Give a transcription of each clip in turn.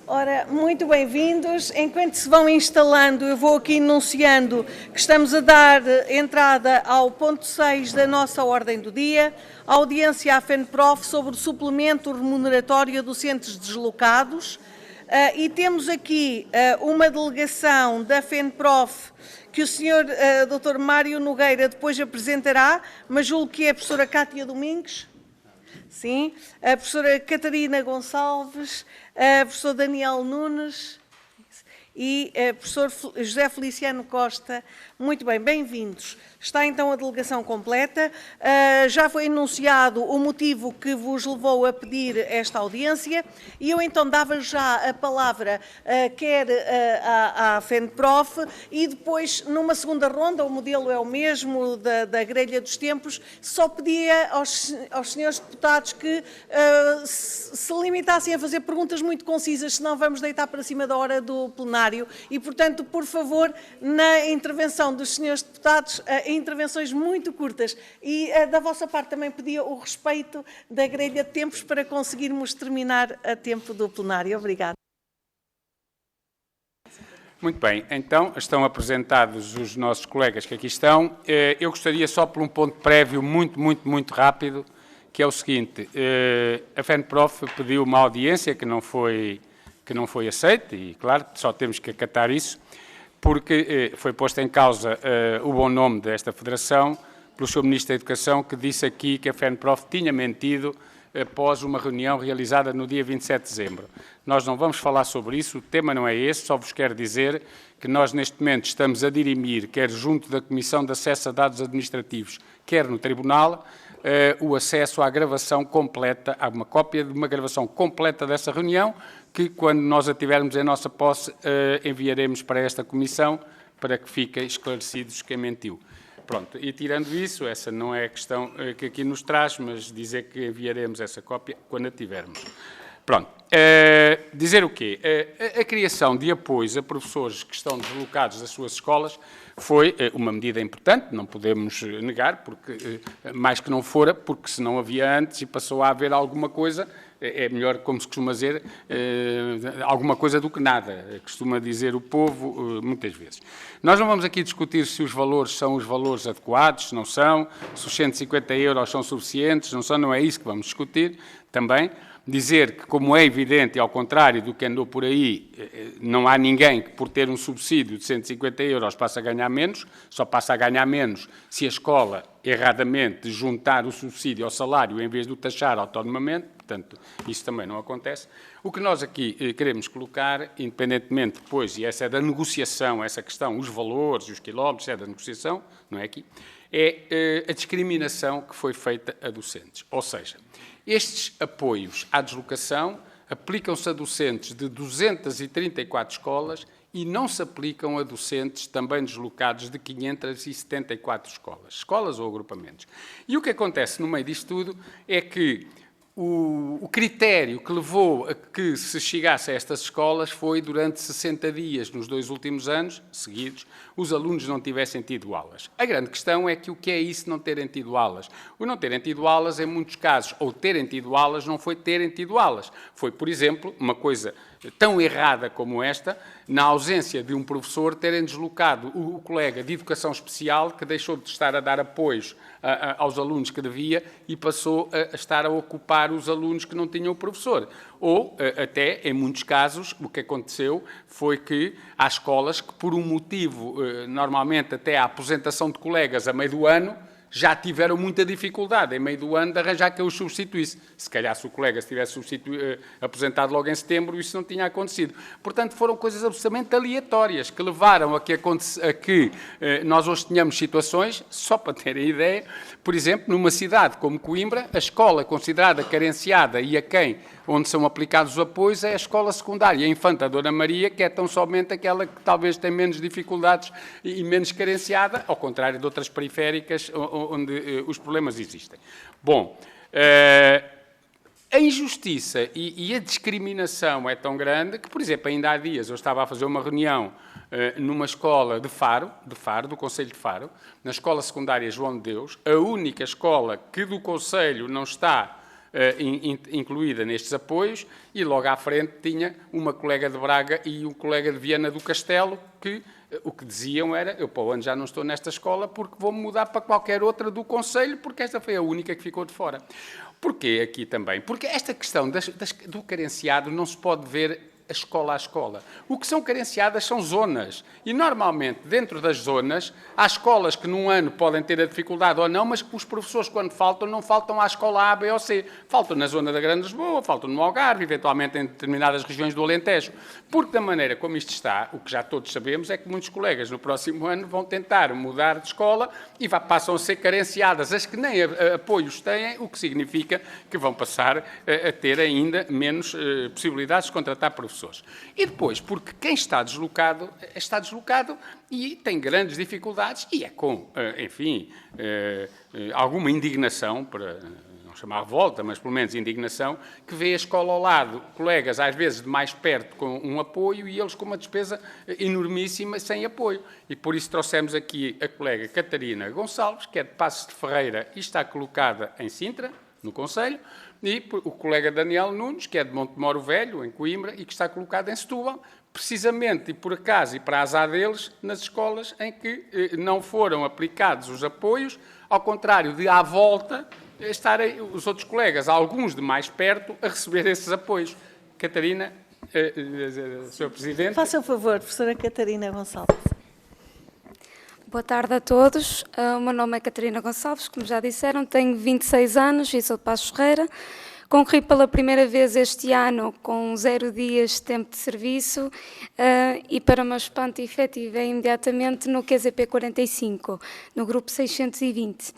Ora, muito bem-vindos. Enquanto se vão instalando, eu vou aqui anunciando que estamos a dar entrada ao ponto 6 da nossa ordem do dia, a audiência à FENPROF sobre o suplemento remuneratório a docentes deslocados. E temos aqui uma delegação da FENPROF que o Sr. Dr. Mário Nogueira depois apresentará, mas julgo que é a professora Cátia Domingues. Sim, a professora Catarina Gonçalves, a professor Daniel Nunes e a professor José Feliciano Costa. Muito bem, bem-vindos. Está então a delegação completa. Já foi anunciado o motivo que vos levou a pedir esta audiência e eu então dava já a palavra quer à FENPROF e depois, numa segunda ronda, o modelo é o mesmo da grelha dos tempos, só pedia aos senhores deputados que se limitassem a fazer perguntas muito concisas, senão vamos deitar para cima da hora do plenário e, portanto, por favor, na intervenção dos senhores deputados, intervenções muito curtas e da vossa parte também pedia o respeito da grelha de tempos para conseguirmos terminar a tempo do plenário. Obrigada. Muito bem, então estão apresentados os nossos colegas que aqui estão. Eu gostaria só por um ponto prévio muito rápido, que é o seguinte: a FENPROF pediu uma audiência que não foi aceita e, claro, só temos que acatar isso, porque foi posto em causa o bom nome desta federação pelo Sr. Ministro da Educação, que disse aqui que a FENPROF tinha mentido após uma reunião realizada no dia 27 de dezembro. Nós não vamos falar sobre isso, o tema não é esse, só vos quero dizer que nós neste momento estamos a dirimir, quer junto da Comissão de Acesso a Dados Administrativos, quer no Tribunal, o acesso à gravação completa, a uma cópia de uma gravação completa dessa reunião, que quando nós a tivermos em nossa posse, enviaremos para esta Comissão, para que fiquem esclarecidos quem mentiu. Pronto, e tirando isso, essa não é a questão que aqui nos traz, mas dizer que enviaremos essa cópia quando a tivermos. Pronto, dizer o quê? A criação de apoios a professores que estão deslocados das suas escolas foi uma medida importante, não podemos negar, porque mais que não fora, porque se não havia antes e passou a haver alguma coisa, é melhor, como se costuma dizer, alguma coisa do que nada, costuma dizer o povo muitas vezes. Nós não vamos aqui discutir se os valores são os valores adequados, se não são, se os 150 euros são suficientes, não são, não é isso que vamos discutir também. Dizer que, como é evidente, e ao contrário do que andou por aí, não há ninguém que, por ter um subsídio de 150 euros, passe a ganhar menos, só passa a ganhar menos se a escola, erradamente, juntar o subsídio ao salário em vez de o taxar autonomamente, portanto, isso também não acontece. O que nós aqui queremos colocar, independentemente depois, e essa é da negociação, essa questão, os valores, os quilómetros, é da negociação, não é aqui, é a discriminação que foi feita a docentes. Ou seja, estes apoios à deslocação aplicam-se a docentes de 234 escolas e não se aplicam a docentes também deslocados de 574 escolas ou agrupamentos. E o que acontece no meio disto tudo é que o critério que levou a que se chegasse a estas escolas foi durante 60 dias, nos 2 últimos anos seguidos, os alunos não tivessem tido aulas. A grande questão é que o que é isso não terem tido aulas? O não terem tido aulas, em muitos casos, ou terem tido aulas, não foi terem tido aulas. Foi, por exemplo, uma coisa tão errada como esta, na ausência de um professor, terem deslocado o colega de educação especial, que deixou de estar a dar apoios aos alunos que devia e passou a estar a ocupar os alunos que não tinham o professor. Ou, até, em muitos casos, o que aconteceu foi que há escolas que, por um motivo, normalmente até a aposentação de colegas a meio do ano, já tiveram muita dificuldade, em meio do ano, de arranjar que eu os substituísse. Se calhar, se o colega se tivesse aposentado logo em setembro, isso não tinha acontecido. Portanto, foram coisas absolutamente aleatórias que levaram a que nós hoje tenhamos situações, só para terem ideia, por exemplo, numa cidade como Coimbra, a escola considerada carenciada e onde são aplicados os apoios é a escola secundária, a Infanta Dona Maria, que é tão somente aquela que talvez tem menos dificuldades e menos carenciada, ao contrário de outras periféricas onde os problemas existem. Bom, a injustiça e a discriminação é tão grande que, por exemplo, ainda há dias eu estava a fazer uma reunião numa escola de Faro, do Conselho de Faro, na escola secundária João de Deus, a única escola que do Conselho não está incluída nestes apoios, e logo à frente tinha uma colega de Braga e um colega de Viana do Castelo, que o que diziam era: eu para o ano já não estou nesta escola porque vou-me mudar para qualquer outra do Conselho, porque esta foi a única que ficou de fora. Porquê aqui também? Porque esta questão do carenciado não se pode ver a escola à escola. O que são carenciadas são zonas. E, normalmente, dentro das zonas, há escolas que num ano podem ter a dificuldade ou não, mas que os professores, quando faltam, não faltam à escola A, B ou C. Faltam na zona da Grande Lisboa, faltam no Algarve, eventualmente em determinadas regiões do Alentejo. Porque, da maneira como isto está, o que já todos sabemos é que muitos colegas, no próximo ano, vão tentar mudar de escola e passam a ser carenciadas. As que nem apoios têm, o que significa que vão passar a ter ainda menos possibilidades de contratar professores. E depois, porque quem está deslocado e tem grandes dificuldades, e é com, enfim, alguma indignação, para não chamar revolta, mas pelo menos indignação, que vê a escola ao lado, colegas às vezes de mais perto com um apoio e eles com uma despesa enormíssima sem apoio. E por isso trouxemos aqui a colega Catarina Gonçalves, que é de Passos de Ferreira e está colocada em Sintra, no Conselho, e o colega Daniel Nunes, que é de Montemoro Velho, em Coimbra, e que está colocado em Setúbal, precisamente e por acaso e para azar deles, nas escolas em que não foram aplicados os apoios, ao contrário de à volta estarem os outros colegas, alguns de mais perto, a receber esses apoios. Catarina, Sr. Presidente. Faça o favor, professora Catarina Gonçalves. Boa tarde a todos. O meu nome é Catarina Gonçalves, como já disseram, tenho 26 anos e sou de Passos Ferreira. Concorri pela primeira vez este ano com 0 dias de tempo de serviço e, para o meu espanto, efetivei imediatamente no QZP 45, no grupo 620.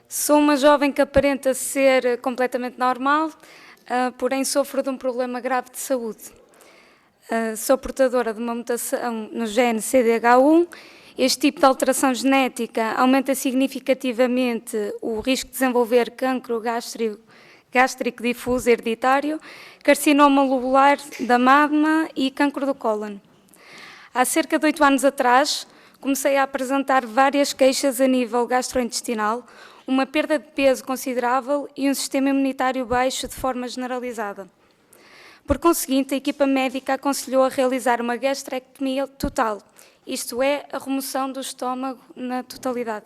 Sou uma jovem que aparenta ser completamente normal, porém sofro de um problema grave de saúde. Sou portadora de uma mutação no gene CDH1. Este tipo de alteração genética aumenta significativamente o risco de desenvolver cancro gástrico difuso hereditário, carcinoma lobular da mama e cancro do cólon. Há cerca de 8 anos atrás, comecei a apresentar várias queixas a nível gastrointestinal, uma perda de peso considerável e um sistema imunitário baixo de forma generalizada. Por conseguinte, a equipa médica aconselhou a realizar uma gastrectomia total, isto é, a remoção do estômago na totalidade.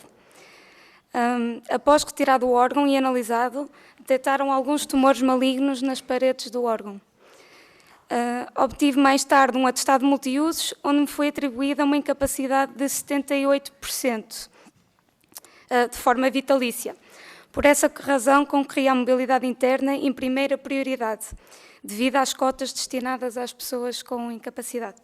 Após retirado o órgão e analisado, detectaram alguns tumores malignos nas paredes do órgão. Obtive mais tarde um atestado multiusos, onde me foi atribuída uma incapacidade de 78%, de forma vitalícia. Por essa razão, concorri à mobilidade interna em primeira prioridade, devido às cotas destinadas às pessoas com incapacidade.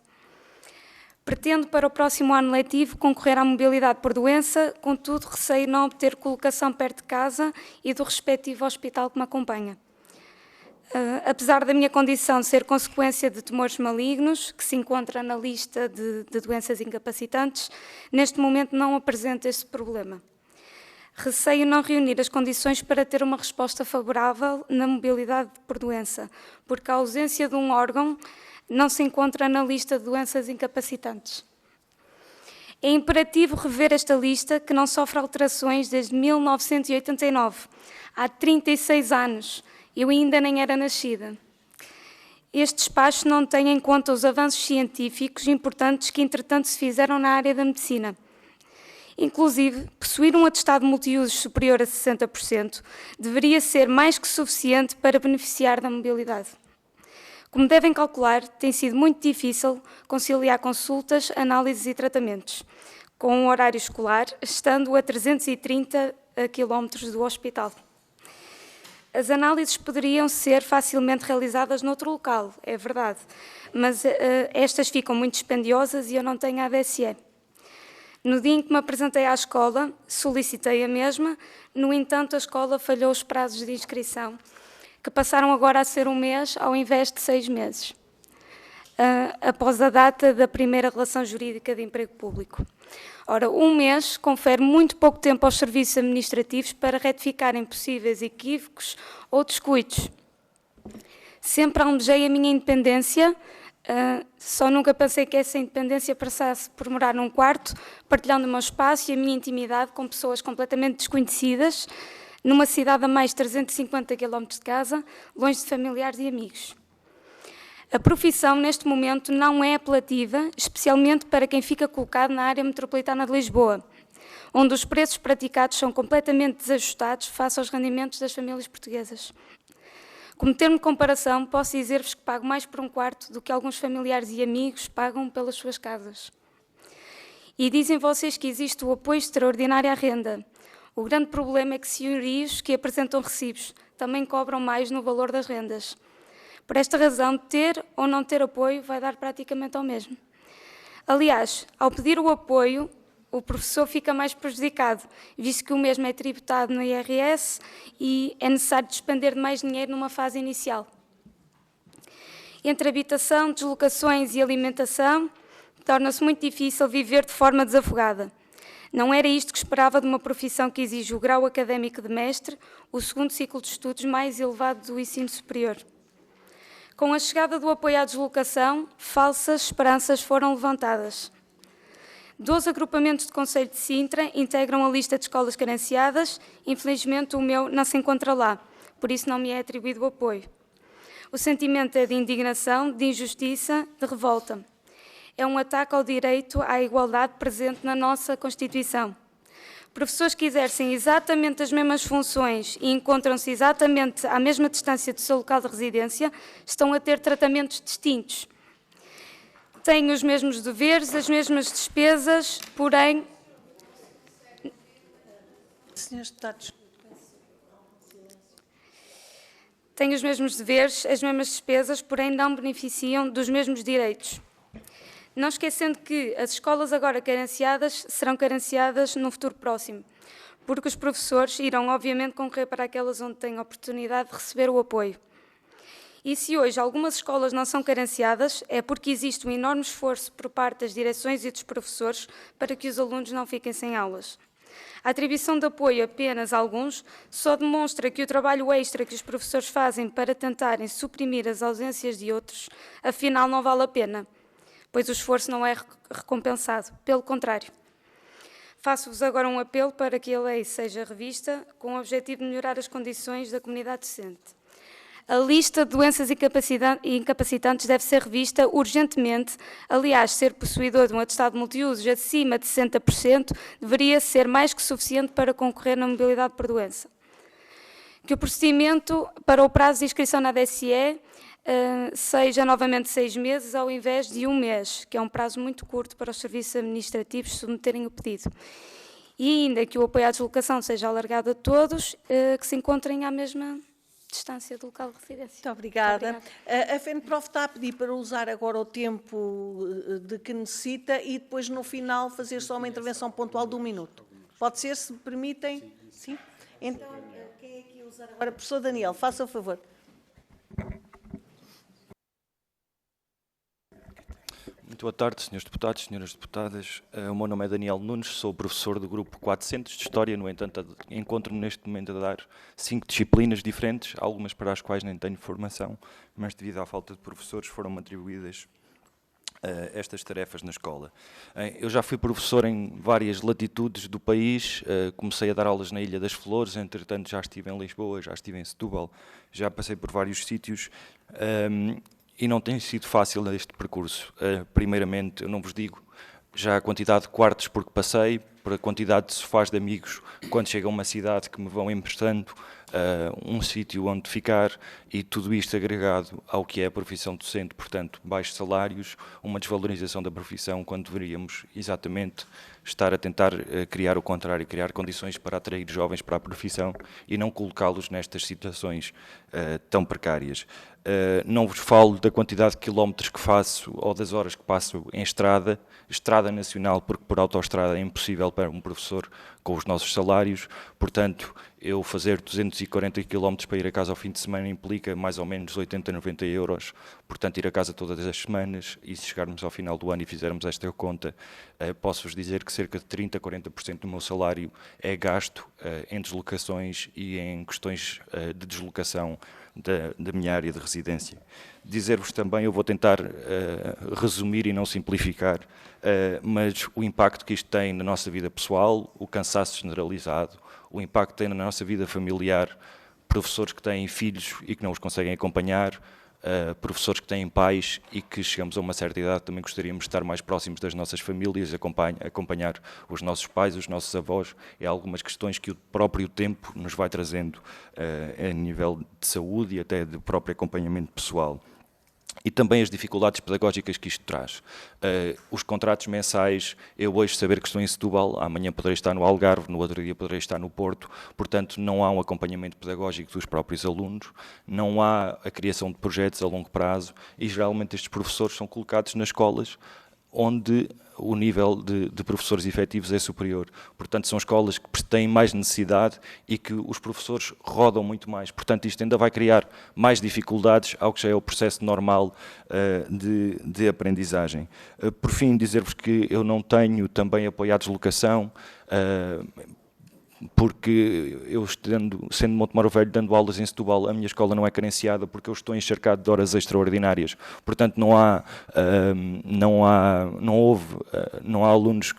Pretendo, para o próximo ano letivo, concorrer à mobilidade por doença, contudo, receio não obter colocação perto de casa e do respectivo hospital que me acompanha. Apesar da minha condição ser consequência de tumores malignos, que se encontra na lista de doenças incapacitantes, neste momento não apresento este problema. Receio não reunir as condições para ter uma resposta favorável na mobilidade por doença, porque a ausência de um órgão não se encontra na lista de doenças incapacitantes. É imperativo rever esta lista, que não sofre alterações desde 1989, há 36 anos. Eu ainda nem era nascida. Este despacho não tem em conta os avanços científicos importantes que, entretanto, se fizeram na área da medicina. Inclusive, possuir um atestado multiusos superior a 60% deveria ser mais que suficiente para beneficiar da mobilidade. Como devem calcular, tem sido muito difícil conciliar consultas, análises e tratamentos, com um horário escolar, estando a 330 km do hospital. As análises poderiam ser facilmente realizadas noutro local, é verdade, mas estas ficam muito dispendiosas e eu não tenho ADSE. No dia em que me apresentei à escola, solicitei a mesma, no entanto, a escola falhou os prazos de inscrição, que passaram agora a ser 1 mês ao invés de 6 meses, após a data da primeira relação jurídica de emprego público. Ora, 1 mês confere muito pouco tempo aos serviços administrativos para retificarem possíveis equívocos ou descuidos. Sempre almejei a minha independência, só nunca pensei que essa independência passasse por morar num quarto, partilhando o meu espaço e a minha intimidade com pessoas completamente desconhecidas, numa cidade a mais de 350 km de casa, longe de familiares e amigos. A profissão, neste momento, não é apelativa, especialmente para quem fica colocado na área metropolitana de Lisboa, onde os preços praticados são completamente desajustados face aos rendimentos das famílias portuguesas. Como termo de comparação, posso dizer-vos que pago mais por um quarto do que alguns familiares e amigos pagam pelas suas casas. E dizem vocês que existe o apoio extraordinário à renda. O grande problema é que senhorios que apresentam recibos também cobram mais no valor das rendas. Por esta razão, ter ou não ter apoio vai dar praticamente ao mesmo. Aliás, ao pedir o apoio, o professor fica mais prejudicado, visto que o mesmo é tributado no IRS e é necessário despender de mais dinheiro numa fase inicial. Entre habitação, deslocações e alimentação, torna-se muito difícil viver de forma desafogada. Não era isto que esperava de uma profissão que exige o grau académico de mestre, o segundo ciclo de estudos mais elevado do ensino superior. Com a chegada do apoio à deslocação, falsas esperanças foram levantadas. 12 agrupamentos de Conselho de Sintra integram a lista de escolas carenciadas. Infelizmente, o meu não se encontra lá, por isso não me é atribuído o apoio. O sentimento é de indignação, de injustiça, de revolta. É um ataque ao direito à igualdade presente na nossa Constituição. Professores que exercem exatamente as mesmas funções e encontram-se exatamente à mesma distância do seu local de residência estão a ter tratamentos distintos. Têm os mesmos deveres, as mesmas despesas, porém... Senhores deputados. Têm os mesmos deveres, as mesmas despesas, porém não beneficiam dos mesmos direitos. Não esquecendo que as escolas agora carenciadas serão carenciadas no futuro próximo, porque os professores irão, obviamente, concorrer para aquelas onde têm a oportunidade de receber o apoio. E se hoje algumas escolas não são carenciadas, é porque existe um enorme esforço por parte das direções e dos professores para que os alunos não fiquem sem aulas. A atribuição de apoio apenas a alguns só demonstra que o trabalho extra que os professores fazem para tentarem suprimir as ausências de outros, afinal não vale a pena, pois o esforço não é recompensado, pelo contrário. Faço-vos agora um apelo para que a lei seja revista com o objetivo de melhorar as condições da comunidade docente. A lista de doenças incapacitantes deve ser revista urgentemente. Aliás, ser possuidor de um atestado multiusos acima de 60% deveria ser mais que suficiente para concorrer na mobilidade por doença. Que o procedimento para o prazo de inscrição na DSE seja novamente 6 meses ao invés de 1 mês, que é um prazo muito curto para os serviços administrativos submeterem o pedido. E ainda que o apoio à deslocação seja alargado a todos que se encontrem à mesma distância do local de residência. Muito obrigada. A FENPROF está a pedir para usar agora o tempo de que necessita e depois, no final, fazer só uma intervenção pontual de 1 minuto. Pode ser, se me permitem? Sim. Então, quem é que ia usar agora? Professor Daniel, faça o favor. Muito boa tarde, senhores deputados, senhoras deputadas. O meu nome é Daniel Nunes, sou professor do grupo 400 de História. No entanto, encontro-me neste momento a dar 5 disciplinas diferentes, algumas para as quais nem tenho formação, mas devido à falta de professores foram-me atribuídas estas tarefas na escola. Eu já fui professor em várias latitudes do país, comecei a dar aulas na Ilha das Flores, entretanto já estive em Lisboa, já estive em Setúbal, já passei por vários sítios, e não tem sido fácil este percurso. Primeiramente, eu não vos digo já a quantidade de quartos porque passei, por a quantidade de sofás de amigos quando chego a uma cidade que me vão emprestando, um sítio onde ficar, e tudo isto agregado ao que é a profissão docente, portanto, baixos salários, uma desvalorização da profissão, quando deveríamos exatamente estar a tentar criar o contrário, criar condições para atrair jovens para a profissão e não colocá-los nestas situações tão precárias. Não vos falo da quantidade de quilómetros que faço ou das horas que passo em estrada nacional, porque por autoestrada é impossível para um professor com os nossos salários, portanto, eu fazer 240 km para ir a casa ao fim de semana implica mais ou menos 80, 90 euros, portanto, ir a casa todas as semanas, e se chegarmos ao final do ano e fizermos esta conta, posso-vos dizer que cerca de 30% a 40% do meu salário é gasto em deslocações e em questões de deslocação da minha área de residência. Dizer-vos também, eu vou tentar resumir e não simplificar, mas o impacto que isto tem na nossa vida pessoal, o cansaço generalizado, o impacto que tem na nossa vida familiar, professores que têm filhos e que não os conseguem acompanhar, professores que têm pais e que chegamos a uma certa idade também gostaríamos de estar mais próximos das nossas famílias, acompanhar os nossos pais, os nossos avós, é algumas questões que o próprio tempo nos vai trazendo a nível de saúde e até de próprio acompanhamento pessoal. E também as dificuldades pedagógicas que isto traz. Os contratos mensais, eu hoje saber que estou em Setúbal, amanhã poderei estar no Algarve, no outro dia poderei estar no Porto, portanto não há um acompanhamento pedagógico dos próprios alunos, não há a criação de projetos a longo prazo e geralmente estes professores são colocados nas escolas onde o nível de professores efetivos é superior. Portanto, são escolas que têm mais necessidade e que os professores rodam muito mais. Portanto, isto ainda vai criar mais dificuldades ao que já é o processo normal de aprendizagem. Por fim, dizer-vos que eu não tenho também apoio à deslocação, porque eu, sendo Montemor Velho, dando aulas em Setúbal, a minha escola não é carenciada porque eu estou encharcado de horas extraordinárias. Portanto, não há alunos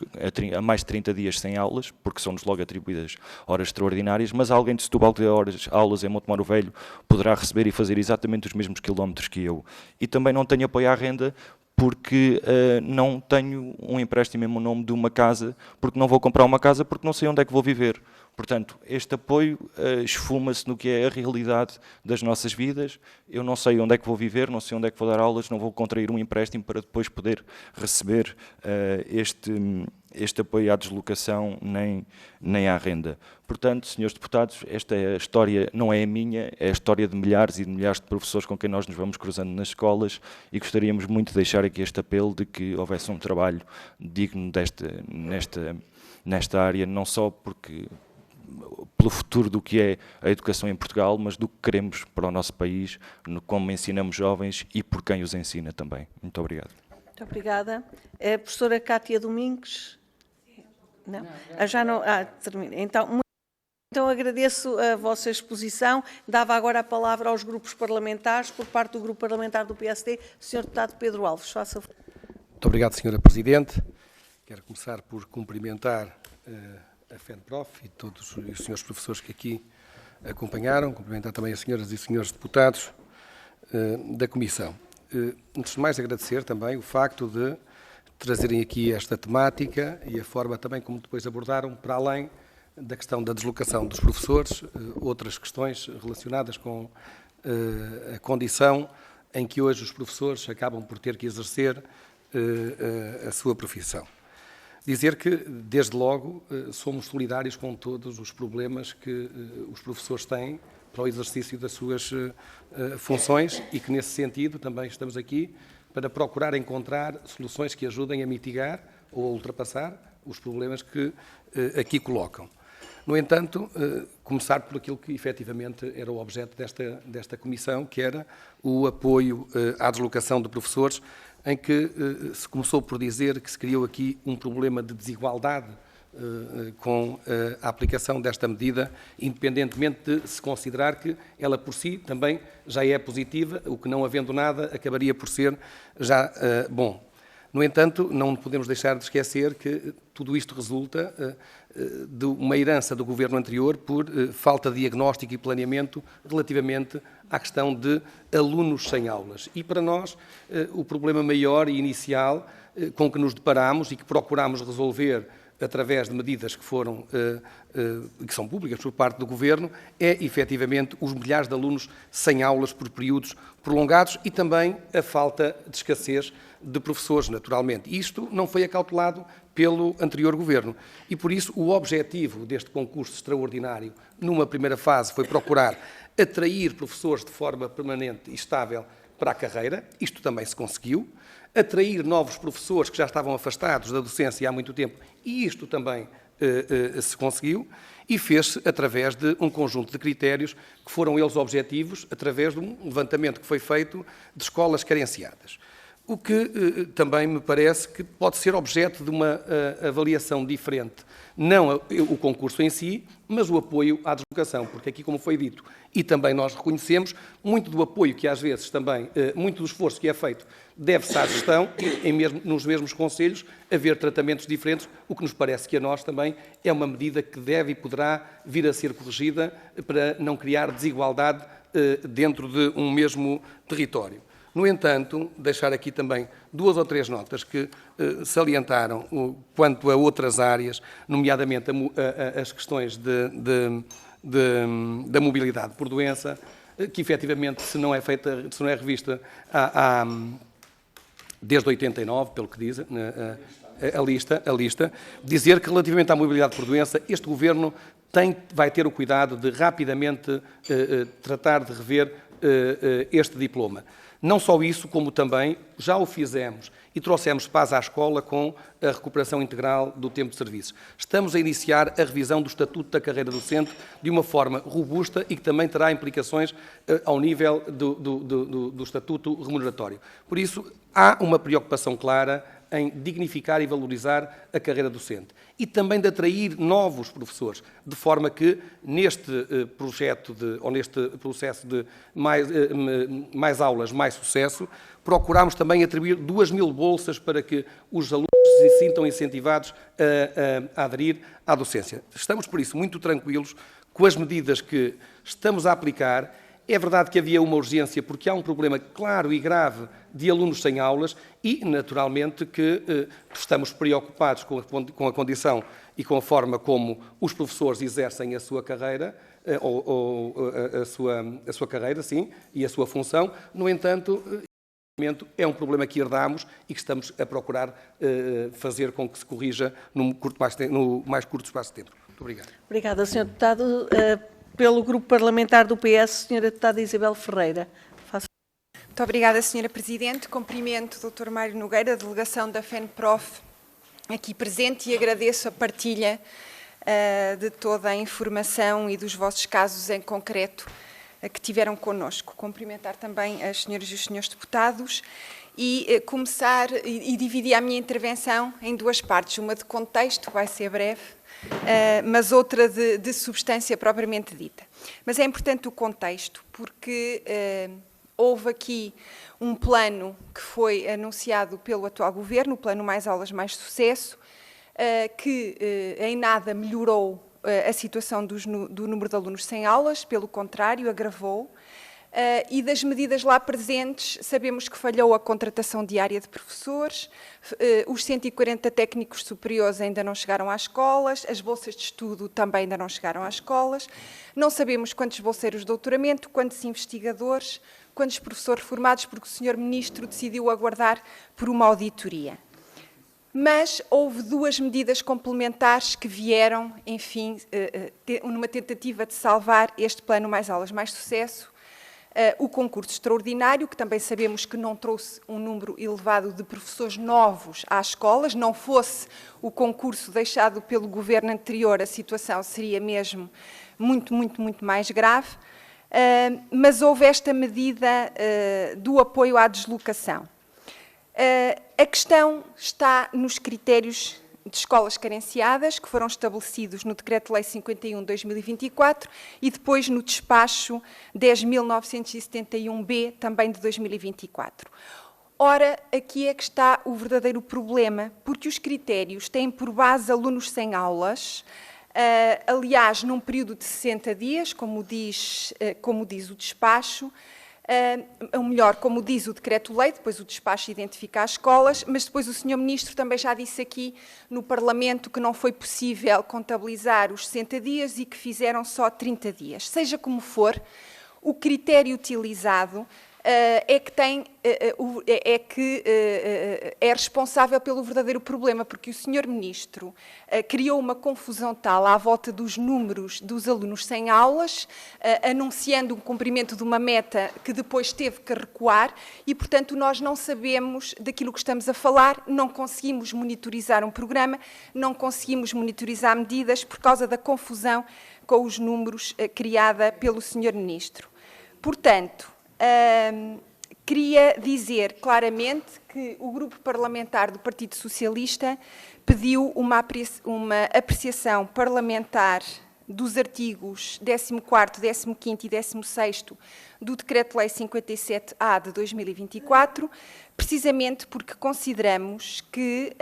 a mais de 30 dias sem aulas, porque são-nos logo atribuídas horas extraordinárias, mas alguém de Setúbal que dê aulas em Montemor Velho poderá receber e fazer exatamente os mesmos quilómetros que eu. E também não tenho apoio à renda, porque não tenho um empréstimo em meu nome de uma casa, porque não vou comprar uma casa, porque não sei onde é que vou viver. Portanto, este apoio esfuma-se no que é a realidade das nossas vidas. Eu não sei onde é que vou viver, não sei onde é que vou dar aulas, não vou contrair um empréstimo para depois poder receber este apoio à deslocação nem à renda. Portanto, senhores deputados, esta história não é a minha, é a história de milhares e de milhares de professores com quem nós nos vamos cruzando nas escolas e gostaríamos muito de deixar aqui este apelo de que houvesse um trabalho digno nesta área, não só pelo futuro do que é a educação em Portugal, mas do que queremos para o nosso país, como ensinamos jovens e por quem os ensina também. Muito obrigado. Muito obrigada. A professora Cátia Domingues? Não? Já não? Termina. Então agradeço a vossa exposição. Dava agora a palavra aos grupos parlamentares, por parte do Grupo Parlamentar do PSD, Sr. Deputado Pedro Alves. Faça favor. Muito obrigado, Sra. Presidente. Quero começar por cumprimentar a FENPROF e todos os senhores professores que aqui acompanharam, cumprimentar também as senhoras e senhores deputados da Comissão. Antes de mais, agradecer também o facto de trazerem aqui esta temática e a forma também como depois abordaram, para além da questão da deslocação dos professores, outras questões relacionadas com a condição em que hoje os professores acabam por ter que exercer a sua profissão. Dizer que, desde logo, somos solidários com todos os problemas que os professores têm para o exercício das suas funções e que, nesse sentido, também estamos aqui para procurar encontrar soluções que ajudem a mitigar ou a ultrapassar os problemas que aqui colocam. No entanto, começar por aquilo que efetivamente era o objeto desta comissão, que era o apoio à deslocação de professores, em que se começou por dizer que se criou aqui um problema de desigualdade com a aplicação desta medida, independentemente de se considerar que ela por si também já é positiva, o que não havendo nada acabaria por ser já bom. No entanto, não podemos deixar de esquecer que tudo isto resulta de uma herança do governo anterior por falta de diagnóstico e planeamento relativamente à questão de alunos sem aulas. E para nós, o problema maior e inicial com que nos deparamos e que procuramos resolver através de medidas que que são públicas por parte do Governo, é efetivamente os milhares de alunos sem aulas por períodos prolongados e também a falta de escassez de professores, naturalmente. Isto não foi acautelado pelo anterior Governo e, por isso, o objetivo deste concurso extraordinário, numa primeira fase, foi procurar atrair professores de forma permanente e estável para a carreira. Isto também se conseguiu. Atrair novos professores que já estavam afastados da docência há muito tempo, e isto também se conseguiu, e fez-se através de um conjunto de critérios que foram eles objetivos, através de um levantamento que foi feito de escolas carenciadas. o que também me parece que pode ser objeto de uma avaliação diferente. Não o concurso em si, mas o apoio à deslocação, porque aqui, como foi dito, e também nós reconhecemos, muito do apoio que às vezes também, muito do esforço que é feito, deve-se à gestão, e nos mesmos conselhos, haver tratamentos diferentes, o que nos parece que a nós também é uma medida que deve e poderá vir a ser corrigida para não criar desigualdade dentro de um mesmo território. No entanto, deixar aqui também 2 ou 3 notas que salientaram quanto a outras áreas, nomeadamente as questões da mobilidade por doença, que efetivamente, se não é revista desde 89, pelo que diz a lista, dizer que relativamente à mobilidade por doença, este Governo vai ter o cuidado de rapidamente tratar de rever este diploma. Não só isso, como também já o fizemos e trouxemos paz à escola com a recuperação integral do tempo de serviço. Estamos a iniciar a revisão do Estatuto da Carreira Docente de uma forma robusta e que também terá implicações ao nível do Estatuto remuneratório. Por isso, há uma preocupação clara em dignificar e valorizar a carreira docente e também de atrair novos professores, de forma que neste neste processo de mais aulas, mais sucesso, procuramos também atribuir 2.000 bolsas para que os alunos se sintam incentivados a aderir à docência. Estamos, por isso, muito tranquilos com as medidas que estamos a aplicar. É verdade que havia uma urgência, porque há um problema claro e grave de alunos sem aulas e, naturalmente, que estamos preocupados com a condição e com a forma como os professores exercem a sua carreira, a sua carreira, sim, e a sua função. No entanto, é um problema que herdamos e que estamos a procurar fazer com que se corrija no mais curto espaço de tempo. Muito obrigado. Obrigada, Sr. Deputado. Pelo Grupo Parlamentar do PS, Sra. Deputada Isabel Ferreira. Muito obrigada, Sra. Presidente. Cumprimento o Dr. Mário Nogueira, delegação da FENPROF, aqui presente, e agradeço a partilha de toda a informação e dos vossos casos em concreto que tiveram connosco. Cumprimentar também as senhoras e os senhores deputados e começar e dividir a minha intervenção em 2 partes. Uma de contexto, vai ser breve, mas outra de substância propriamente dita. Mas é importante o contexto, porque houve aqui um plano que foi anunciado pelo atual Governo, o Plano Mais Aulas, Mais Sucesso, que em nada melhorou a situação do número de alunos sem aulas, pelo contrário, agravou. E das medidas lá presentes, sabemos que falhou a contratação diária de professores, os 140 técnicos superiores ainda não chegaram às escolas, as bolsas de estudo também ainda não chegaram às escolas, não sabemos quantos bolseiros de doutoramento, quantos investigadores, quantos professores formados, porque o Sr. Ministro decidiu aguardar por uma auditoria. Mas houve 2 medidas complementares que vieram, enfim, numa tentativa de salvar este Plano Mais Aulas, Mais Sucesso. O concurso extraordinário, que também sabemos que não trouxe um número elevado de professores novos às escolas. Não fosse o concurso deixado pelo Governo anterior, a situação seria mesmo muito, muito, muito mais grave. Mas houve esta medida do apoio à deslocação. A questão está nos critérios de escolas carenciadas, que foram estabelecidos no Decreto-Lei 51/2024 e depois no despacho 10.971-B, também de 2024. Ora, aqui é que está o verdadeiro problema, porque os critérios têm por base alunos sem aulas, aliás, num período de 60 dias, como diz o despacho, ou melhor, como diz o Decreto-Lei, depois o despacho identifica as escolas, mas depois o Sr. Ministro também já disse aqui no Parlamento que não foi possível contabilizar os 60 dias e que fizeram só 30 dias. Seja como for, o critério utilizado é responsável pelo verdadeiro problema, porque o Sr. Ministro criou uma confusão tal à volta dos números dos alunos sem aulas, anunciando o cumprimento de uma meta que depois teve que recuar e, portanto, nós não sabemos daquilo que estamos a falar, não conseguimos monitorizar um programa, não conseguimos monitorizar medidas por causa da confusão com os números criada pelo Sr. Ministro. Portanto, queria dizer claramente que o Grupo Parlamentar do Partido Socialista pediu uma apreciação parlamentar dos artigos 14º, 15º e 16º do Decreto-Lei 57-A de 2024, precisamente porque consideramos que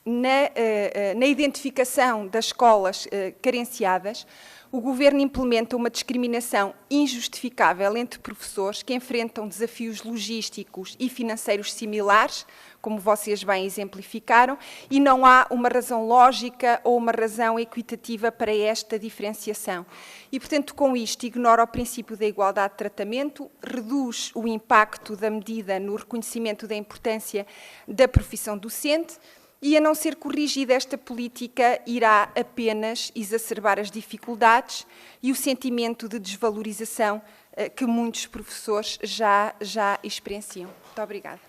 na identificação das escolas carenciadas, o Governo implementa uma discriminação injustificável entre professores que enfrentam desafios logísticos e financeiros similares, como vocês bem exemplificaram, e não há uma razão lógica ou uma razão equitativa para esta diferenciação. E, portanto, com isto, ignora o princípio da igualdade de tratamento, reduz o impacto da medida no reconhecimento da importância da profissão docente, e, a não ser corrigida esta política, irá apenas exacerbar as dificuldades e o sentimento de desvalorização que muitos professores já experienciam. Muito obrigada.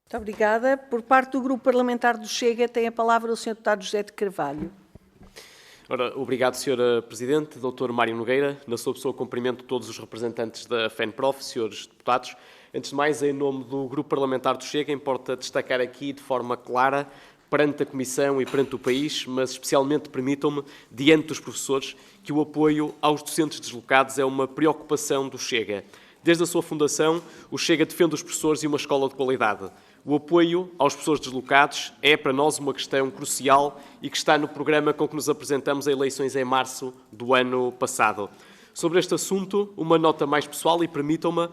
Muito obrigada. Por parte do Grupo Parlamentar do Chega, tem a palavra o Sr. Deputado José de Carvalho. Ora, obrigado, Sra. Presidente. Dr. Mário Nogueira, na sua pessoa, cumprimento todos os representantes da FENPROF, senhores deputados. Antes de mais, em nome do Grupo Parlamentar do Chega, importa destacar aqui de forma clara, perante a Comissão e perante o país, mas especialmente, permitam-me, diante dos professores, que o apoio aos docentes deslocados é uma preocupação do Chega. Desde a sua fundação, o Chega defende os professores e uma escola de qualidade. O apoio aos professores deslocados é, para nós, uma questão crucial e que está no programa com que nos apresentamos a eleições em março do ano passado. Sobre este assunto, uma nota mais pessoal, e permitam-me,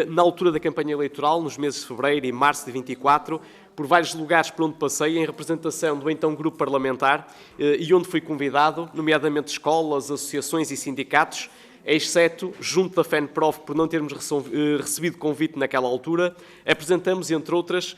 na altura da campanha eleitoral, nos meses de fevereiro e março de 24, por vários lugares por onde passei, em representação do então grupo parlamentar, e onde fui convidado, nomeadamente escolas, associações e sindicatos, exceto junto da FENPROF, por não termos recebido convite naquela altura, apresentamos, entre outras,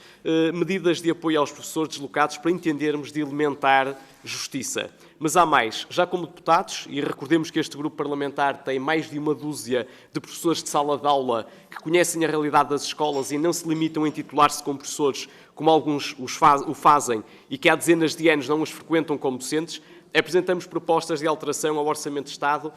medidas de apoio aos professores deslocados para entendermos de elementar justiça. Mas há mais. Já como deputados, e recordemos que este grupo parlamentar tem mais de uma dúzia de professores de sala de aula que conhecem a realidade das escolas e não se limitam a intitular-se como professores, como alguns o fazem, e que há dezenas de anos não os frequentam como docentes, apresentamos propostas de alteração ao Orçamento de Estado,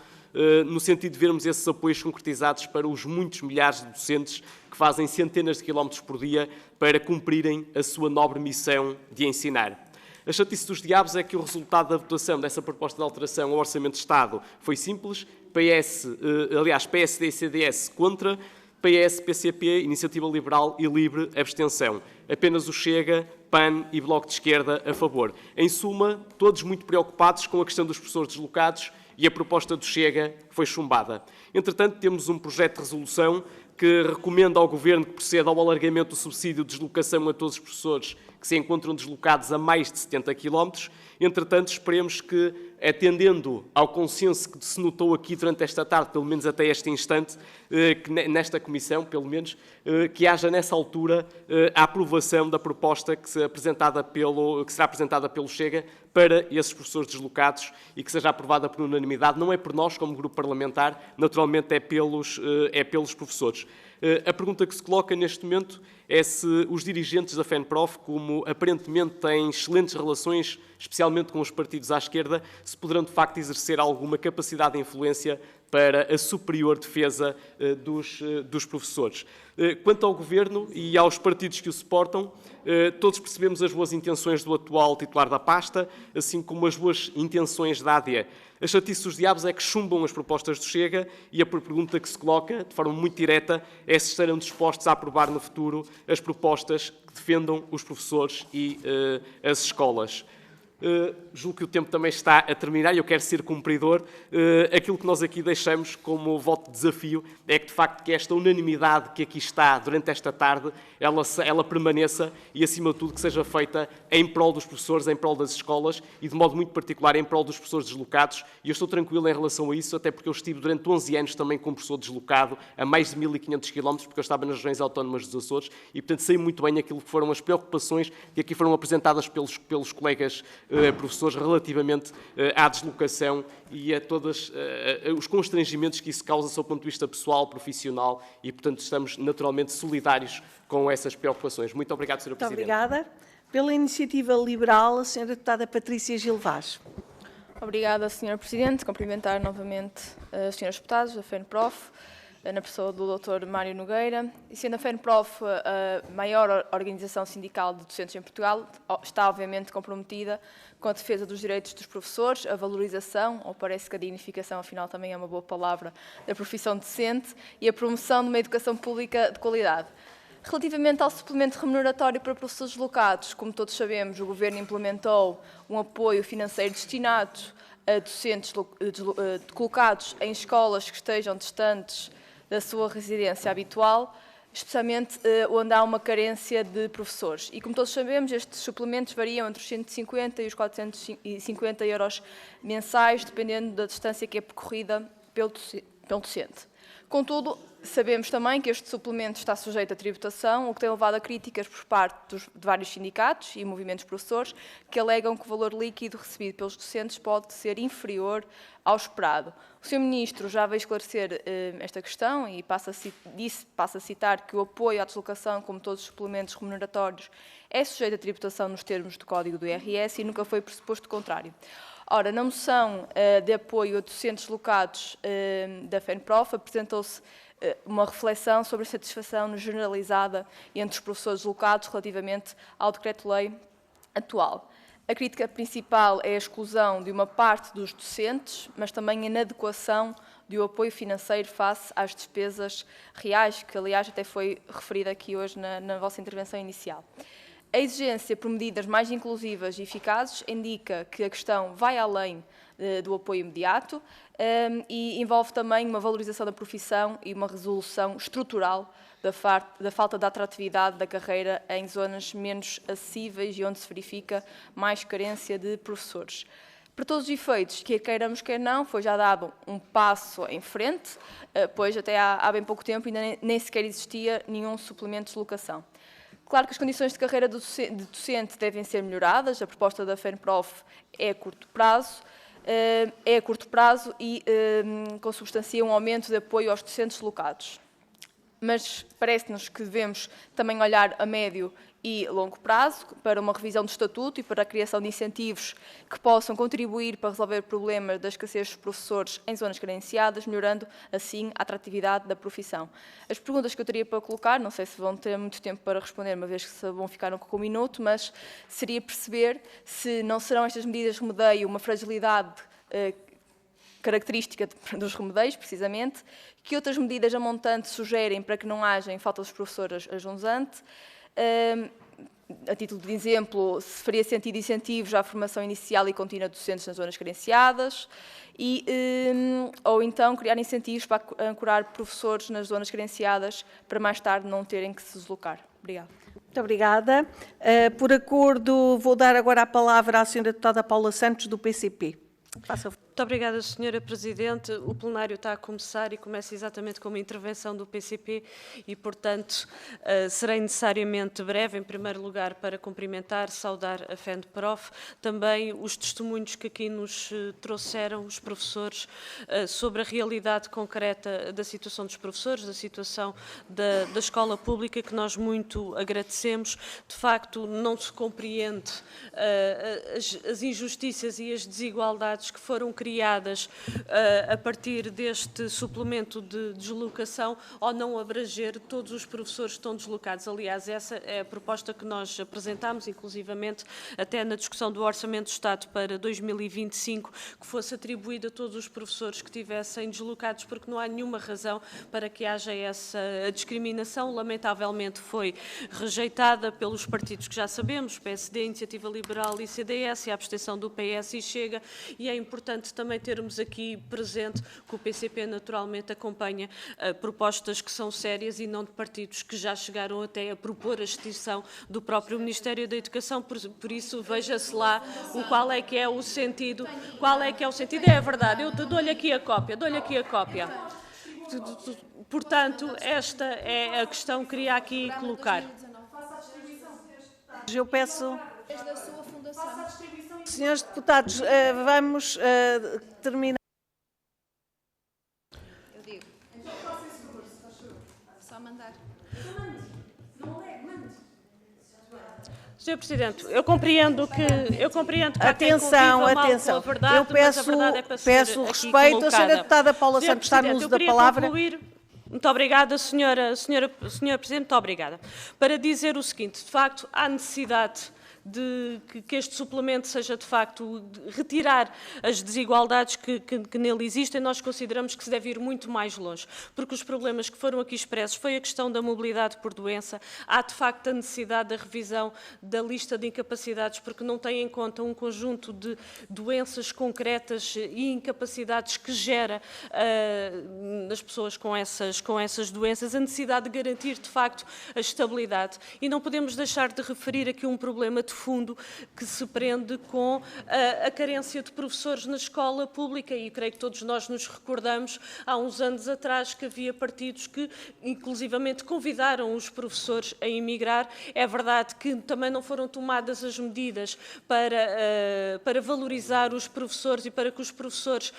no sentido de vermos esses apoios concretizados para os muitos milhares de docentes que fazem centenas de quilómetros por dia para cumprirem a sua nobre missão de ensinar. A chatice dos diabos é que o resultado da votação dessa proposta de alteração ao Orçamento de Estado foi simples. PSD e CDS contra, PS, PCP, Iniciativa Liberal e Livre abstenção. Apenas o Chega, PAN e Bloco de Esquerda a favor. Em suma, todos muito preocupados com a questão dos professores deslocados, e a proposta do Chega foi chumbada. Entretanto, temos um projeto de resolução que recomenda ao Governo que proceda ao alargamento do subsídio de deslocação a todos os professores que se encontram deslocados a mais de 70 km. Entretanto, esperemos que, atendendo ao consenso que se notou aqui durante esta tarde, pelo menos até este instante, que nesta Comissão, pelo menos, que haja nessa altura a aprovação da proposta que será apresentada pelo Chega para esses professores deslocados e que seja aprovada por unanimidade. Não é por nós, como grupo parlamentar, naturalmente é pelos professores. A pergunta que se coloca neste momento é se os dirigentes da FENPROF, como aparentemente têm excelentes relações, especialmente com os partidos à esquerda, se poderão de facto exercer alguma capacidade de influência para a superior defesa dos professores. Quanto ao Governo e aos partidos que o suportam, todos percebemos as boas intenções do atual titular da pasta, assim como as boas intenções da AD. A chatice dos diabos é que chumbam as propostas do Chega e a pergunta que se coloca, de forma muito direta, é se estarão dispostos a aprovar no futuro as propostas que defendam os professores e as escolas. Julgo que o tempo também está a terminar e eu quero ser cumpridor. Aquilo que nós aqui deixamos como voto de desafio é que, de facto, que esta unanimidade que aqui está durante esta tarde, ela permaneça e, acima de tudo, que seja feita em prol dos professores, em prol das escolas e, de modo muito particular, em prol dos professores deslocados. E eu estou tranquilo em relação a isso, até porque eu estive durante 11 anos também como professor deslocado, a mais de 1.500 km, porque eu estava nas regiões autónomas dos Açores e, portanto, sei muito bem aquilo que foram as preocupações que aqui foram apresentadas pelos colegas professores relativamente à deslocação e a todos os constrangimentos que isso causa do ponto de vista pessoal, profissional e, portanto, estamos naturalmente solidários com essas preocupações. Muito obrigado, Sra. Presidente. Muito obrigada. Pela Iniciativa Liberal, a Sra. Deputada Patrícia Gil Vaz. Obrigada, Sra. Presidente. Cumprimentar novamente os Srs. Deputados da FENPROF. na pessoa do Dr. Mário Nogueira, e sendo a FENPROF a maior organização sindical de docentes em Portugal, está obviamente comprometida com a defesa dos direitos dos professores, a valorização, ou parece que a dignificação, afinal também é uma boa palavra, da profissão docente e a promoção de uma educação pública de qualidade. Relativamente ao suplemento remuneratório para professores deslocados, como todos sabemos, o Governo implementou um apoio financeiro destinado a docentes colocados em escolas que estejam distantes da sua residência habitual, especialmente onde há uma carência de professores. E, como todos sabemos, estes suplementos variam entre os 150 e os 450 euros mensais, dependendo da distância que é percorrida pelo docente. Contudo, sabemos também que este suplemento está sujeito à tributação, o que tem levado a críticas por parte de vários sindicatos e movimentos professores que alegam que o valor líquido recebido pelos docentes pode ser inferior ao esperado. O Sr. Ministro já veio esclarecer esta questão e passa a citar que o apoio à deslocação, como todos os suplementos remuneratórios, é sujeito à tributação nos termos do Código do IRS e nunca foi pressuposto contrário. Ora, na moção de apoio a docentes deslocados da FENPROF, apresentou-se uma reflexão sobre a satisfação generalizada entre os professores deslocados relativamente ao decreto-lei atual. A crítica principal é a exclusão de uma parte dos docentes, mas também a inadequação do apoio financeiro face às despesas reais, que aliás até foi referida aqui hoje na vossa intervenção inicial. A exigência por medidas mais inclusivas e eficazes indica que a questão vai além do apoio imediato e envolve também uma valorização da profissão e uma resolução estrutural da falta de atratividade da carreira em zonas menos acessíveis e onde se verifica mais carência de professores. Para todos os efeitos, quer queiramos, quer não, foi já dado um passo em frente, pois até há bem pouco tempo ainda nem sequer existia nenhum suplemento de deslocação. Claro que as condições de carreira de docente devem ser melhoradas, a proposta da FENPROF é a curto prazo e consubstancia um aumento de apoio aos docentes deslocados. Mas parece-nos que devemos também olhar a médio e longo prazo para uma revisão do Estatuto e para a criação de incentivos que possam contribuir para resolver problemas da escassez de professores em zonas carenciadas, melhorando assim a atratividade da profissão. As perguntas que eu teria para colocar, não sei se vão ter muito tempo para responder, uma vez que vão ficar com um minuto, mas seria perceber se não serão estas medidas de remedeio uma fragilidade característica dos remedeios, precisamente, que outras medidas a montante sugerem para que não haja falta de professores a junzante. A título de exemplo, se faria sentido incentivos à formação inicial e contínua de docentes nas zonas carenciadas ou então criar incentivos para ancorar professores nas zonas carenciadas para mais tarde não terem que se deslocar. Obrigada. Muito obrigada. Por acordo, vou dar agora a palavra à Sra. Deputada Paula Santos, do PCP. Faça. Muito obrigada, Sra. Presidente. O plenário está a começar e começa exatamente com uma intervenção do PCP e, portanto, serei necessariamente breve, em primeiro lugar, para cumprimentar, saudar a FENPROF, também os testemunhos que aqui nos trouxeram os professores sobre a realidade concreta da situação dos professores, da situação da escola pública, que nós muito agradecemos. De facto, não se compreende as injustiças e as desigualdades que foram criadas a partir deste suplemento de deslocação ao não abranger todos os professores que estão deslocados. Aliás, essa é a proposta que nós apresentámos, inclusivamente até na discussão do Orçamento do Estado para 2025, que fosse atribuído a todos os professores que estivessem deslocados, porque não há nenhuma razão para que haja essa discriminação. Lamentavelmente foi rejeitada pelos partidos que já sabemos, PSD, Iniciativa Liberal e CDS, e a abstenção do PS e Chega, e é importante também termos aqui presente que o PCP naturalmente acompanha propostas que são sérias e não de partidos que já chegaram até a propor a extinção do próprio Ministério da Educação, por isso veja-se lá qual é que é o sentido, é verdade, eu dou-lhe aqui a cópia, Portanto, esta é a questão que queria aqui colocar. Eu peço... Senhores deputados, vamos terminar. Eu digo. Só mandar. Sr. Presidente, eu compreendo que atenção, atenção. Eu peço respeito. A Sra. Deputada Paula Santos está no uso da palavra. Muito obrigada, senhora Presidente, muito obrigada. Para dizer o seguinte, de facto, há necessidade de que este suplemento seja, de facto, de retirar as desigualdades que nele existem. Nós consideramos que se deve ir muito mais longe, porque os problemas que foram aqui expressos foi a questão da mobilidade por doença. Há, de facto, a necessidade da revisão da lista de incapacidades, porque não tem em conta um conjunto de doenças concretas e incapacidades que gera nas pessoas com essas doenças, a necessidade de garantir, de facto, a estabilidade. E não podemos deixar de referir aqui um problema de fundo que se prende com a carência de professores na escola pública, e creio que todos nós nos recordamos, há uns anos atrás, que havia partidos que inclusivamente convidaram os professores a emigrar. É verdade que também não foram tomadas as medidas para valorizar os professores e para que os professores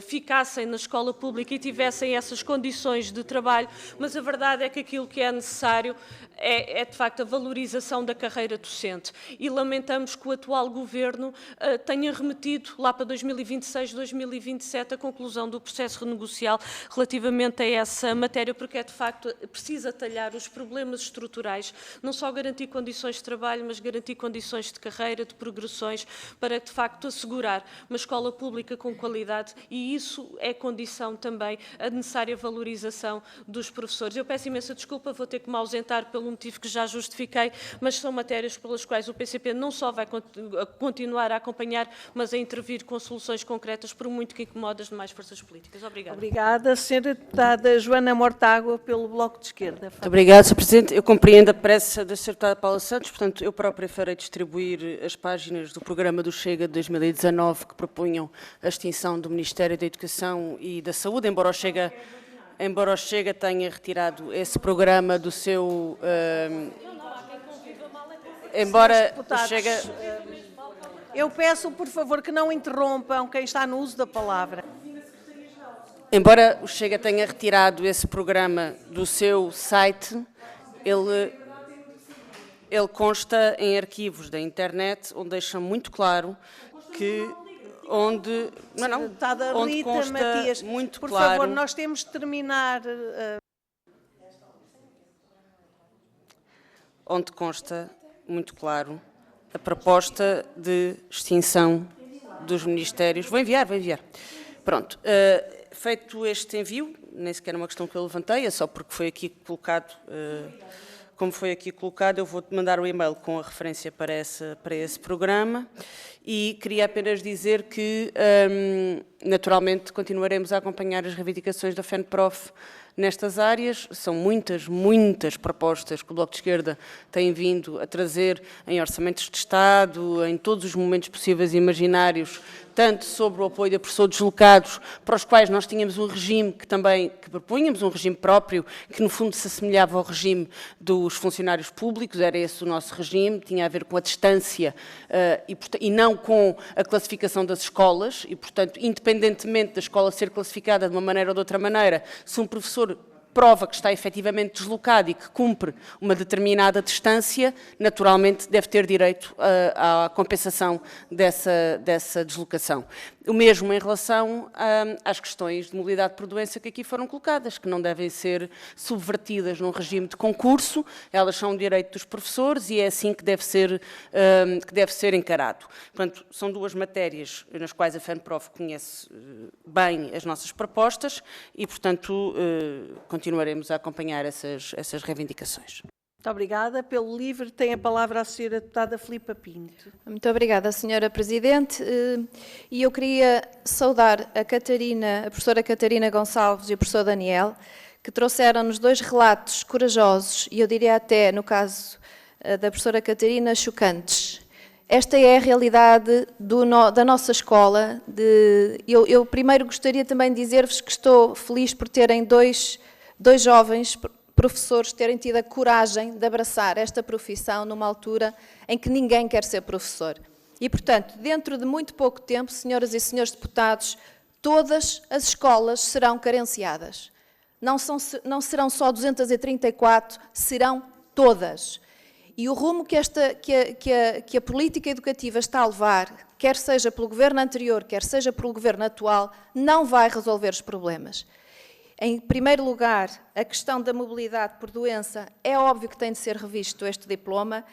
ficassem na escola pública e tivessem essas condições de trabalho, mas a verdade é que aquilo que é necessário é de facto a valorização da carreira docente. E lamentamos que o atual Governo tenha remetido lá para 2026, 2027 a conclusão do processo renegocial relativamente a essa matéria, porque é de facto precisa talhar os problemas estruturais, não só garantir condições de trabalho, mas garantir condições de carreira, de progressões, para de facto assegurar uma escola pública com qualidade, e isso é condição também a necessária valorização dos professores. Eu peço imensa desculpa, vou ter que me ausentar pelo motivo que já justifiquei, mas são matérias pelas quais o PCP não só vai continuar a acompanhar, mas a intervir com soluções concretas, por muito que incomode as demais forças políticas. Obrigada. Obrigada. Senhora Deputada Joana Mortágua, pelo Bloco de Esquerda. Muito obrigada, Sr. Presidente. Eu compreendo a pressa da Sra. Deputada Paula Santos, portanto, eu própria farei distribuir as páginas do programa do Chega de 2019 que propunham a extinção do Ministério da Educação e da Saúde, embora o Chega tenha retirado esse programa do seu... embora o Chega... Eu peço, por favor, que não interrompam quem está no uso da palavra. Embora o Chega tenha retirado esse programa do seu site, ele consta em arquivos da internet, onde deixa muito claro que... onde Rita, consta Matias, muito por claro... favor, nós temos de terminar... onde consta muito claro a proposta de extinção dos ministérios. Vou enviar. Pronto. Feito este envio, nem sequer é uma questão que eu levantei, é só porque foi aqui colocado... como foi aqui colocado, eu vou mandar o e-mail com a referência para esse programa, e queria apenas dizer que, naturalmente, continuaremos a acompanhar as reivindicações da FENPROF nestas áreas. São muitas propostas que o Bloco de Esquerda tem vindo a trazer em orçamentos de Estado, em todos os momentos possíveis e imaginários, tanto sobre o apoio a professores deslocados, para os quais nós tínhamos um regime que propunhamos, um regime próprio, que no fundo se assemelhava ao regime dos funcionários públicos, era esse o nosso regime, tinha a ver com a distância e não com a classificação das escolas, e portanto, independentemente da escola ser classificada de uma maneira ou de outra maneira, se um professor prova que está efetivamente deslocado e que cumpre uma determinada distância, naturalmente deve ter direito à compensação dessa deslocação. O mesmo em relação às questões de mobilidade por doença que aqui foram colocadas, que não devem ser subvertidas num regime de concurso, elas são um direito dos professores e é assim que deve ser encarado. Portanto, são duas matérias nas quais a FENPROF conhece bem as nossas propostas e, portanto, continuaremos a acompanhar essas reivindicações. Muito obrigada. Pelo LIVRE tem a palavra a Sra. Deputada Filipa Pinto. Muito obrigada, Sra. Presidente. E eu queria saudar a professora Catarina Gonçalves e o professor Daniel, que trouxeram-nos dois relatos corajosos, e eu diria até, no caso da professora Catarina, chocantes. Esta é a realidade da nossa escola. Eu primeiro gostaria também de dizer-vos que estou feliz por terem dois jovens professores terem tido a coragem de abraçar esta profissão numa altura em que ninguém quer ser professor. E, portanto, dentro de muito pouco tempo, senhoras e senhores deputados, todas as escolas serão carenciadas. Não serão só 234, serão todas. E o rumo que a política educativa está a levar, quer seja pelo governo anterior, quer seja pelo governo atual, não vai resolver os problemas. Em primeiro lugar, a questão da mobilidade por doença, é óbvio que tem de ser revisto este diploma.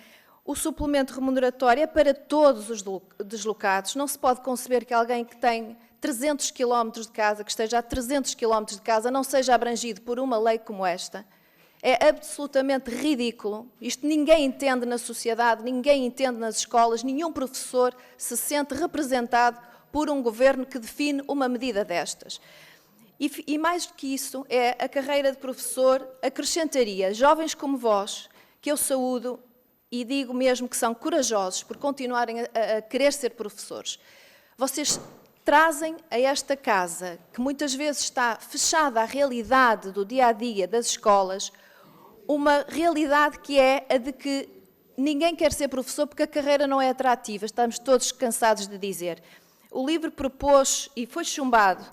O suplemento remuneratório é para todos os deslocados. Não se pode conceber que alguém que tem 300 km de casa, que esteja a 300 km de casa, não seja abrangido por uma lei como esta. É absolutamente ridículo. Isto ninguém entende na sociedade, ninguém entende nas escolas, nenhum professor se sente representado por um governo que define uma medida destas. E mais do que isso, a carreira de professor acrescentaria jovens como vós, que eu saúdo e digo mesmo que são corajosos por continuarem a querer ser professores. Vocês trazem a esta casa, que muitas vezes está fechada à realidade do dia-a-dia das escolas, uma realidade que é a de que ninguém quer ser professor porque a carreira não é atrativa, estamos todos cansados de dizer. O LIVRE propôs, e foi chumbado,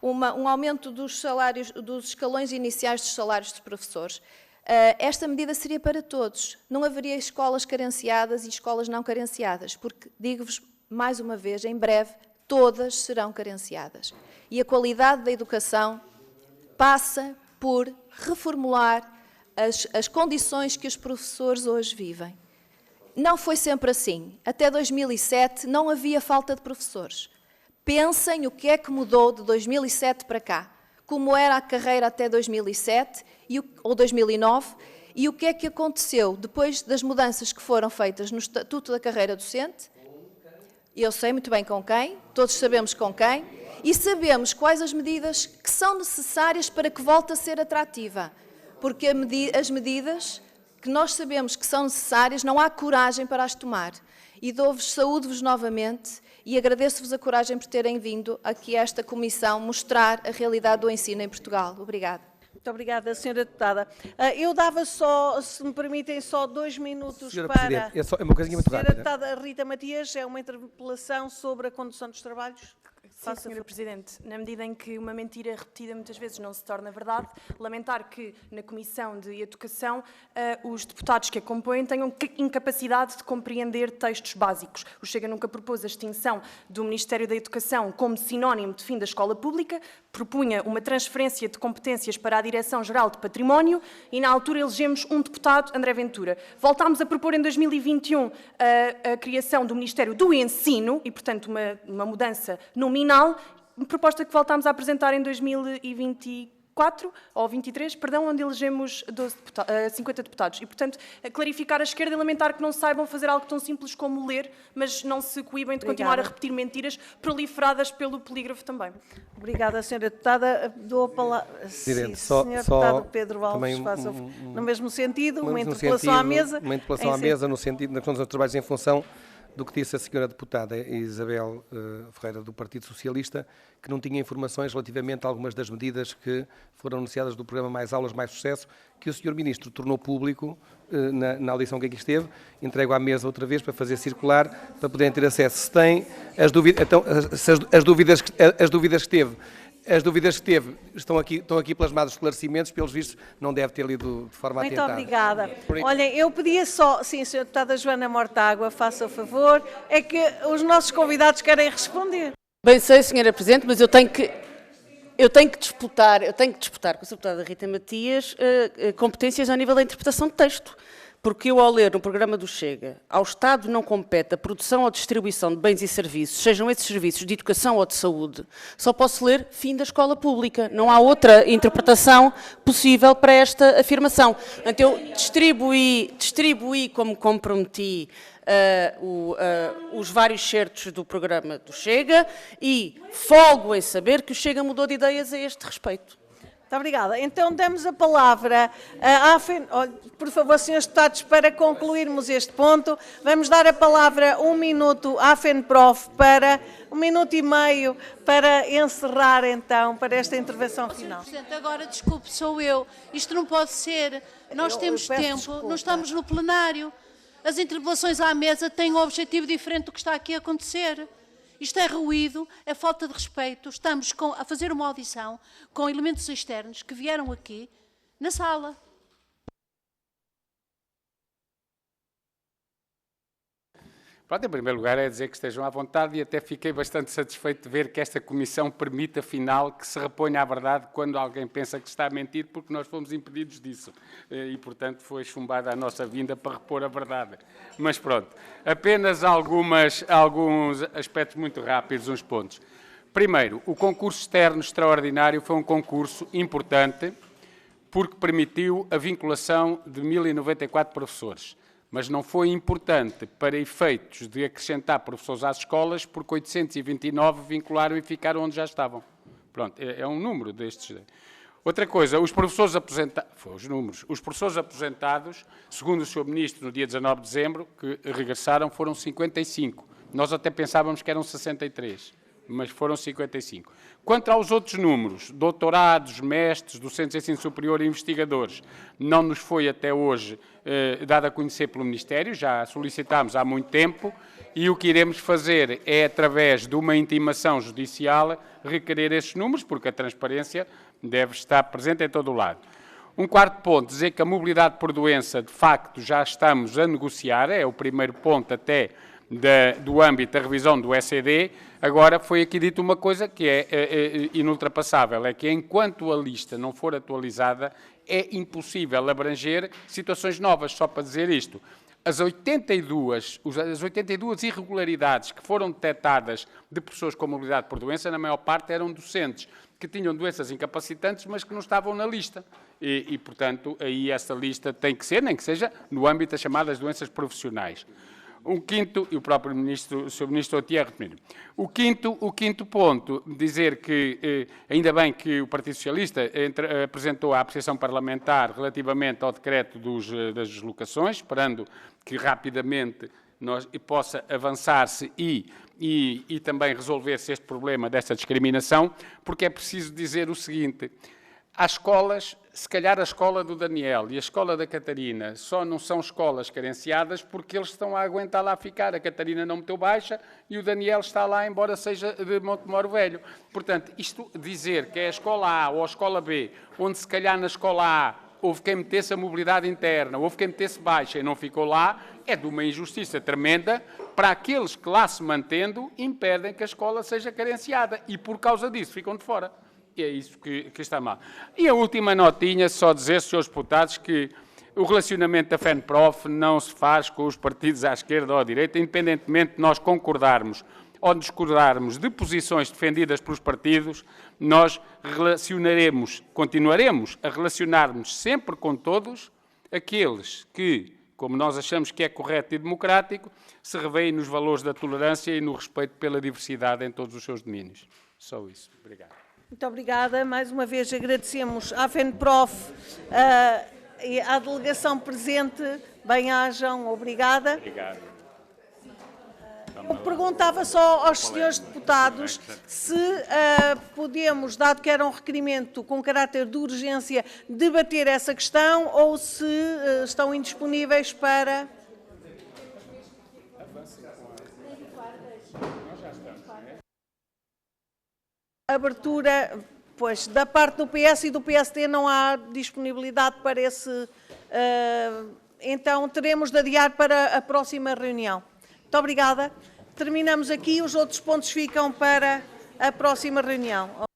um aumento dos salários, dos escalões iniciais dos salários dos professores. Esta medida seria para todos. Não haveria escolas carenciadas e escolas não carenciadas, porque, digo-vos mais uma vez, em breve, todas serão carenciadas. E a qualidade da educação passa por reformular as condições que os professores hoje vivem. Não foi sempre assim. Até 2007 não havia falta de professores. Pensem o que é que mudou de 2007 para cá. Como era a carreira até 2007 ou 2009 e o que é que aconteceu depois das mudanças que foram feitas no Estatuto da Carreira Docente. Eu sei muito bem com quem, todos sabemos com quem, e sabemos quais as medidas que são necessárias para que volte a ser atrativa. Porque as medidas que nós sabemos que são necessárias, não há coragem para as tomar. E dou-vos, saúdo-vos novamente e agradeço-vos a coragem por terem vindo aqui a esta comissão mostrar a realidade do ensino em Portugal. Obrigada. Muito obrigada, Sra. Deputada. Eu dava só, se me permitem, só 2 minutos Senhora para... Presidente, é uma coisinha muito rápida. Sra. Deputada Rita Matias, é uma interpelação sobre a condução dos trabalhos. Sim, Sra. Presidente. Na medida em que uma mentira repetida muitas vezes não se torna verdade, lamentar que na Comissão de Educação os deputados que a compõem tenham incapacidade de compreender textos básicos. O Chega nunca propôs a extinção do Ministério da Educação como sinónimo de fim da escola pública, propunha uma transferência de competências para a Direção-Geral de Património e na altura elegemos um deputado, André Ventura. Voltámos a propor em 2021 a criação do Ministério do Ensino e, portanto, uma mudança nominal, proposta que voltámos a apresentar em 2024, ou 23, perdão, onde elegemos 50 deputados. E, portanto, clarificar a esquerda e lamentar que não saibam fazer algo tão simples como ler, mas não se coíbem de continuar a repetir mentiras proliferadas pelo polígrafo também. Obrigada, Sra. Deputada. Dou a palavra... Sim, Sr. Deputado Pedro Alves, faça no mesmo sentido, uma interpelação à mesa. Uma interpelação à mesa no sentido da questão dos trabalhos em função do que disse a senhora deputada Isabel Ferreira, do Partido Socialista, que não tinha informações relativamente a algumas das medidas que foram anunciadas do programa Mais Aulas, Mais Sucesso, que o senhor Ministro tornou público na audição que aqui esteve. Entrego à mesa outra vez para fazer circular, para poderem ter acesso. Se tem as dúvidas, então, as dúvidas que teve, estão aqui plasmados esclarecimentos, pelos vistos não deve ter lido de forma atentada. Muito obrigada. Olhem, eu pedia só, sim, Sra. Deputada Joana Mortágua, faça o favor, é que os nossos convidados querem responder. Bem sei, Sra. Presidente, mas eu tenho que disputar com a Sra. Deputada Rita Matias competências ao nível da interpretação de texto. Porque eu, ao ler no programa do Chega, ao Estado não compete a produção ou distribuição de bens e serviços, sejam esses serviços de educação ou de saúde, só posso ler fim da escola pública. Não há outra interpretação possível para esta afirmação. Portanto, eu distribuí como comprometi os vários certos do programa do Chega e folgo em saber que o Chega mudou de ideias a este respeito. Muito obrigada. Então, damos a palavra por favor, senhores deputados, para concluirmos este ponto, vamos dar a palavra 1 minuto à FENPROF para 1 minuto e meio para encerrar, então, para esta intervenção final. Sr. Presidente, agora, desculpe, sou eu. Isto não pode ser. Nós temos tempo, não estamos no plenário. As interpelações à mesa têm um objetivo diferente do que está aqui a acontecer. Isto é ruído, é falta de respeito. Estamos a fazer uma audição com elementos externos que vieram aqui na sala. Pronto, em primeiro lugar é dizer que estejam à vontade e até fiquei bastante satisfeito de ver que esta comissão permite, afinal, que se reponha à verdade quando alguém pensa que está a mentir, porque nós fomos impedidos disso. E, portanto, foi chumbada a nossa vinda para repor a verdade. Mas pronto, apenas alguns aspectos muito rápidos, uns pontos. Primeiro, o concurso externo extraordinário foi um concurso importante porque permitiu a vinculação de 1.094 professores. Mas não foi importante para efeitos de acrescentar professores às escolas, porque 829 vincularam e ficaram onde já estavam. Pronto, é um número destes. Outra coisa, os professores aposentados, os professores aposentados, segundo o Sr. Ministro, no dia 19 de dezembro, que regressaram, foram 55. Nós até pensávamos que eram 63, mas foram 55. Quanto aos outros números, doutorados, mestres, docentes de ensino superior e investigadores, não nos foi até hoje dado a conhecer pelo Ministério, já solicitámos há muito tempo, e o que iremos fazer é, através de uma intimação judicial, requerer esses números, porque a transparência deve estar presente em todo o lado. Um quarto ponto, dizer que a mobilidade por doença, de facto, já estamos a negociar, é o primeiro ponto até do âmbito da revisão do ECD. Agora, foi aqui dito uma coisa que é inultrapassável, é que enquanto a lista não for atualizada, é impossível abranger situações novas, só para dizer isto. As 82 irregularidades que foram detectadas de pessoas com mobilidade por doença, na maior parte eram docentes que tinham doenças incapacitantes, mas que não estavam na lista. E, portanto, aí essa lista tem que ser, nem que seja no âmbito das chamadas doenças profissionais. Um quinto, e o próprio Ministro, o Sr. Ministro tinha referido. O quinto ponto, dizer que, ainda bem que o Partido Socialista apresentou a apreciação parlamentar relativamente ao decreto das deslocações, esperando que rapidamente possa avançar-se e também resolver-se este problema desta discriminação, porque é preciso dizer o seguinte: às escolas, se calhar a escola do Daniel e a escola da Catarina só não são escolas carenciadas porque eles estão a aguentar lá ficar. A Catarina não meteu baixa e o Daniel está lá, embora seja de Montemoro Velho. Portanto, isto dizer que é a escola A ou a escola B, onde se calhar na escola A houve quem metesse a mobilidade interna, houve quem metesse baixa e não ficou lá, é de uma injustiça tremenda para aqueles que lá se mantendo impedem que a escola seja carenciada e por causa disso ficam de fora. E é isso que está mal. E a última notinha, só dizer, senhores deputados, que o relacionamento da FENPROF não se faz com os partidos à esquerda ou à direita, independentemente de nós concordarmos ou discordarmos de posições defendidas pelos partidos, nós continuaremos a relacionar-nos sempre com todos aqueles que, como nós achamos que é correto e democrático, se revêem nos valores da tolerância e no respeito pela diversidade em todos os seus domínios. Só isso. Obrigado. Muito obrigada. Mais uma vez agradecemos à FENPROF e à delegação presente. Bem-ajam. Obrigada. Obrigado. Eu perguntava só aos senhores deputados se podemos, dado que era um requerimento com caráter de urgência, debater essa questão ou se estão indisponíveis para... Abertura, pois, da parte do PS e do PSD não há disponibilidade para esse... então, teremos de adiar para a próxima reunião. Muito obrigada. Terminamos aqui, os outros pontos ficam para a próxima reunião.